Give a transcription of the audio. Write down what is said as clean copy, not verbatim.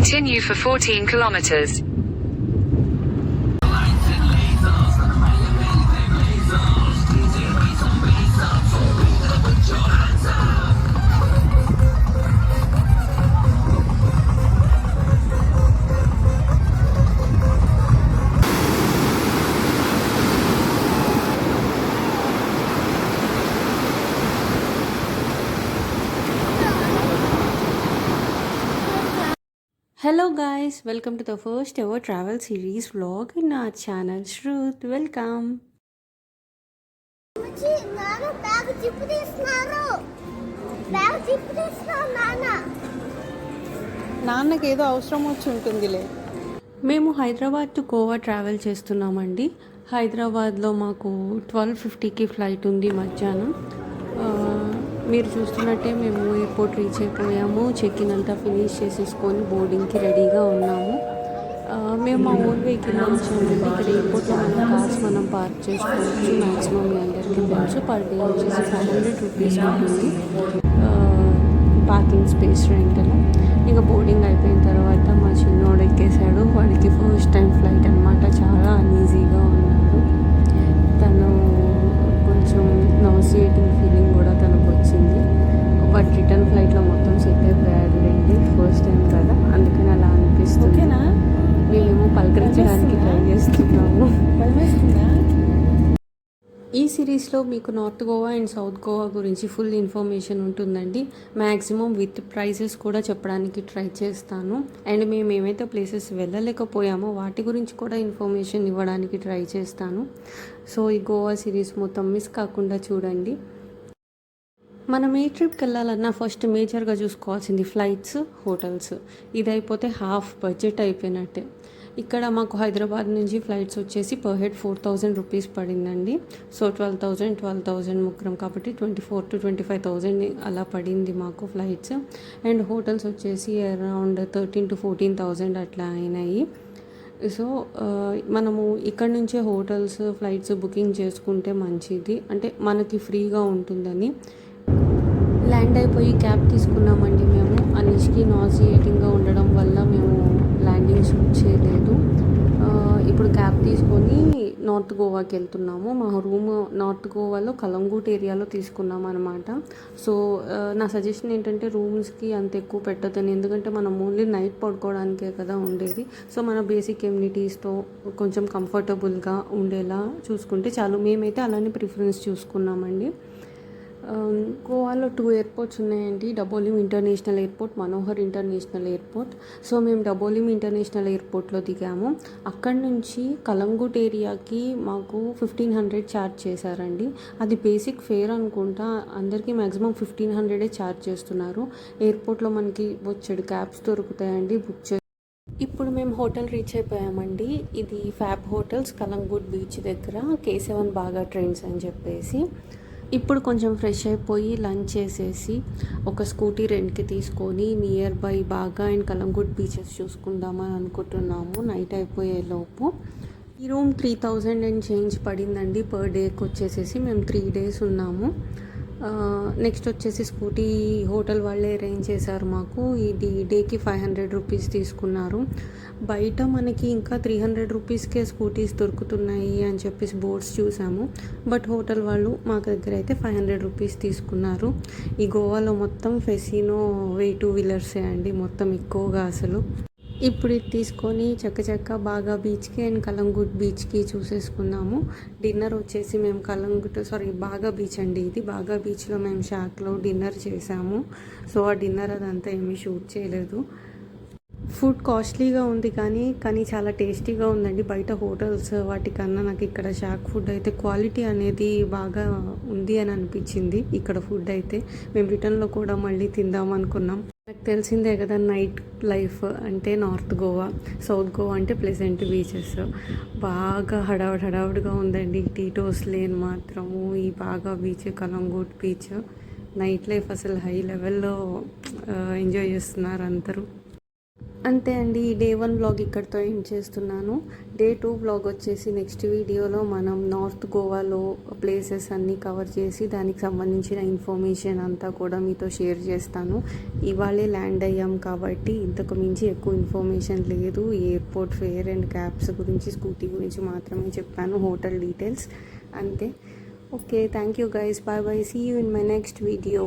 Continue for 14 kilometers. Hello guys, welcome to the first ever travel series vlog in our channel. Shruth, welcome. నాన్నకి ఏదో అవసరం వచ్చి ఉంటుందిలే. మేము హైదరాబాద్ టు గోవా ట్రావెల్ చేస్తున్నామండి. హైదరాబాద్లో మాకు 12:50కి ఫ్లైట్ ఉంది మధ్యాహ్నం. మీరు చూస్తున్నట్టే మేము ఎయిర్పోర్ట్ రీచ్ అయిపోయాము. చెక్ ఇన్ అంతా ఫినిష్ చేసేసుకొని బోర్డింగ్కి రెడీగా ఉన్నాము. మేము మా ఓన్ వెహికల్ వచ్చామండి. ఇక్కడ ఎయిర్పోర్ట్లో మనం పార్క్ చేసుకోవచ్చు. మ్యాక్సిమం మీ అందరికీ తెలుసు, పర్ డే వచ్చేసి 500 రూపీస్ ఉంటుంది పార్కింగ్ స్పేస్ రెంటల్. ఇంకా బోర్డింగ్ అయిపోయిన తర్వాత మా చిన్నోడు ఎక్కేసాడు. వాడికి ఫస్ట్ టైం ఫ్లైట్ అనమాట. చాలా అన్ఈజీగా ఉన్నాడు తను. కొంచెం నాసియేటింగ్ ఫీలింగ్ కూడా తనకు వచ్చింది. బట్ రిటర్న్ ఫ్లైట్లో మొత్తం సెట్ అయిపోయాడు అండి. ఫస్ట్ టైం కదా, అందుకని అలా అనిపిస్తుంది. మేమేమో పలకరించడానికి ట్రై చేస్తున్నాము. ఈ సిరీస్లో మీకు north Goa and south Goa గురించి ఫుల్ ఇన్ఫర్మేషన్ ఉంటుందండి. మ్యాక్సిమం విత్ ప్రైసెస్ కూడా చెప్పడానికి ట్రై చేస్తాను. అండ్ మేము ఏమైతే ప్లేసెస్ వెళ్ళలేకపోయామో వాటి గురించి కూడా ఇన్ఫర్మేషన్ ఇవ్వడానికి ట్రై చేస్తాను. సో ఈ గోవా సిరీస్ మొత్తం మిస్ కాకుండా చూడండి. మనం ఏ ట్రిప్కి వెళ్ళాలన్నా ఫస్ట్ మేజర్గా చూసుకోవాల్సింది ఫ్లైట్స్, హోటల్స్. ఇది అయిపోతే హాఫ్ బడ్జెట్ అయిపోయినట్టే. ఇక్కడ మాకు హైదరాబాద్ నుంచి ఫ్లైట్స్ వచ్చేసి పర్ హెడ్ 4,000 రూపీస్ పడిందండి. సో 12,000 ముగ్గురం కాబట్టి 24,000 to 25,000 అలా పడింది మాకు ఫ్లైట్స్. అండ్ హోటల్స్ వచ్చేసి అరౌండ్ 13,000 to 14,000 అట్లా అయినాయి. సో మనము ఇక్కడ నుంచే హోటల్స్, ఫ్లైట్స్ బుకింగ్ చేసుకుంటే మంచిది, అంటే మనకి ఫ్రీగా ఉంటుందని. ల్యాండ్ అయిపోయి క్యాబ్ తీసుకున్నామండి మేము. అన్నిటికీ నాసియేటింగ్గా ఉండడం వల్ల మేము ల్యాండింగ్ షూట్ చేయలేదు. ఇప్పుడు క్యాబ్ తీసుకొని నార్త్ గోవాకి వెళ్తున్నాము. మా రూమ్ నార్త్ గోవాలో కలంగూట్ ఏరియాలో తీసుకున్నాం అనమాట. సో నా సజెషన్ ఏంటంటే రూమ్స్కి అంత ఎక్కువ పెట్టద్దని, ఎందుకంటే మనం ఓన్లీ నైట్ పడుకోవడానికే కదా ఉండేది. సో మన బేసిక్ ఎమ్యూనిటీస్తో కొంచెం కంఫర్టబుల్గా ఉండేలా చూసుకుంటే చాలు. మేమైతే అలానే ప్రిఫరెన్స్ చూసుకున్నామండి. గోవాలో 2 ఎయిర్పోర్ట్స్ ఉన్నాయండి. Dabolim international airport, Manohar international airport. So మేము డబోలిమ్ ఇంటర్నేషనల్ ఎయిర్పోర్ట్లో దిగాము. అక్కడి నుంచి కలంగుట్ ఏరియాకి మాకు 1,500 ఛార్జ్ చేశారండి. అది బేసిక్ ఫేర్ అనుకుంటా. అందరికీ మ్యాక్సిమం 1,500 ఛార్జ్ చేస్తున్నారు. ఎయిర్పోర్ట్లో మనకి వచ్చాడు క్యాబ్స్ దొరుకుతాయండి, బుక్ చే. ఇప్పుడు మేము హోటల్ రీచ్ అయిపోయామండి. ఇది ఫ్యాబ్ హోటల్స్, కలంగుట్ బీచ్ దగ్గర, K7 బాగా ట్రెండ్స్ అని చెప్పేసి. ఇప్పుడు కొంచెం ఫ్రెష్ అయిపోయి లంచ్ చేసేసి ఒక స్కూటీ రెంట్కి తీసుకొని నియర్ బై బాగా అండ్ కలంగుట్ బీచెస్ చూసుకుందామని అనుకుంటున్నాము నైట్ అయిపోయేలోపు. ఈ రూమ్ 3,000 అండ్ చేంజ్ పడిందండి పర్ డేకి వచ్చేసేసి. మేము 3 days ఉన్నాము. నెక్స్ట్ వచ్చేసి స్కూటీ హోటల్ వాళ్ళే అరేంజ్ చేశారు మాకు. ఇది డేకి 500 రూపీస్ తీసుకున్నారు. బయట మనకి ఇంకా 300 రూపీస్కే స్కూటీస్ దొరుకుతున్నాయి అని చెప్పేసి బోర్డ్స్ చూసాము. బట్ హోటల్ వాళ్ళు మాకు దగ్గర అయితే 500 రూపీస్ తీసుకున్నారు. ఈ గోవాలో మొత్తం ఫెసినో వే 2 వీలర్సే అండి మొత్తం ఎక్కువగా అసలు. ఇప్పుడు ఇది తీసుకొని చక్క బాగా బీచ్కి అండ్ కలంగుట్ బీచ్కి చూసేసుకున్నాము. డిన్నర్ వచ్చేసి మేము బాగా బీచ్ అండి ఇది. బాగా బీచ్లో మేము షాక్లో డిన్నర్ చేసాము. సో ఆ డిన్నర్ అదంతా ఏమీ షూట్ చేయలేదు. ఫుడ్ కాస్ట్లీగా ఉంది కానీ చాలా టేస్టీగా ఉందండి. బయట హోటల్స్ వాటికన్నా నాకు ఇక్కడ షాక్ ఫుడ్ అయితే క్వాలిటీ అనేది బాగా ఉంది అని అనిపించింది. ఇక్కడ ఫుడ్ అయితే మేము రిటర్న్లో కూడా మళ్ళీ తిందాం అనుకున్నాం. నాకు తెలిసిందే కదా నైట్ లైఫ్ అంటే నార్త్ గోవా, సౌత్ గోవా అంటే ప్లెజెంట్ బీచెస్. బాగా హడావుడిగా ఉందండి. టీటోస్ లేన్ మాత్రము ఈ బాగా beach, Calangute beach night life అసలు హై లెవెల్లో ఎంజాయ్ చేస్తున్నారు అందరూ. అంతే అండి, ఈ డే 1 వ్లాగ్ ఇక్కడితో ఎండ్ చేస్తున్నాను. డే 2 వ్లాగ్ వచ్చేసి నెక్స్ట్ వీడియోలో మనం నార్త్ గోవాలో ప్లేసెస్ అన్నీ కవర్ చేసి దానికి సంబంధించిన ఇన్ఫర్మేషన్ అంతా కూడా మీతో షేర్ చేస్తాను. ఇవాళే ల్యాండ్ అయ్యాం కాబట్టి ఇంతకు మించి ఎక్కువ ఇన్ఫర్మేషన్ లేదు. ఎయిర్పోర్ట్ ఫేర్ అండ్ క్యాబ్స్ గురించి, స్కూటీ గురించి మాత్రమే చెప్పాను, హోటల్ డీటెయిల్స్ అంతే. Okay, thank you guys, bye bye, see you in my next video.